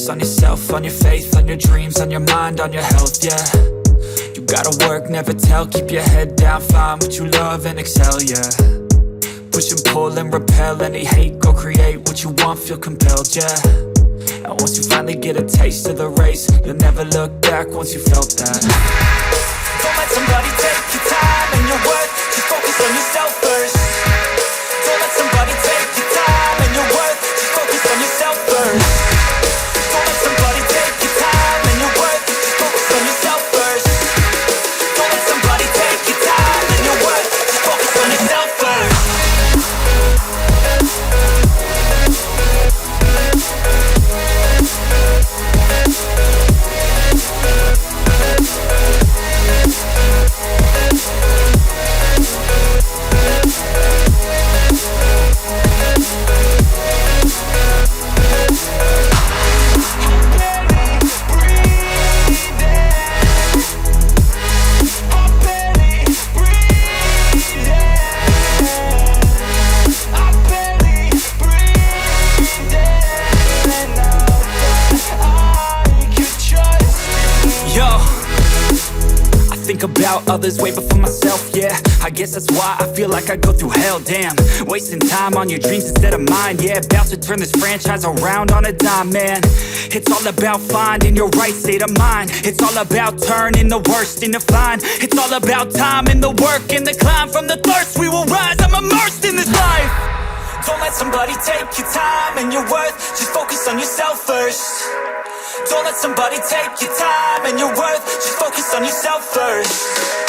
focus on yourself, on your faith, on your dreams, on your mind, on your health, yeah. You gotta work, never tell, keep your head down, find what you love and excel, yeah. Push and pull and repel any hate, go create what you want, feel compelled, yeah. And once you finally get a taste of the race, you'll never look back once you felt that. Don't let somebody take your time and your worth, just focus on yourself first. Don't let somebody take your time and your worth, just focus on yourself first. Don't let somebody take your time and your worth, just focus on yourself first. Don't let somebody take your time and your worth, just focus on yourself first. About others way before myself, yeah. I guess that's why I feel like I go through hell, damn. Wasting time on your dreams instead of mine, yeah. About to turn this franchise around on a dime, man. It's all about finding your right state of mind. It's all about turning the worst into fine. It's all about time and the work and the climb. From the thirst we will rise, I'm immersed in this life. Don't let somebody take your time and your worth, just focus on yourself first. Don't let somebody take your time and your worth, just focus on yourself first.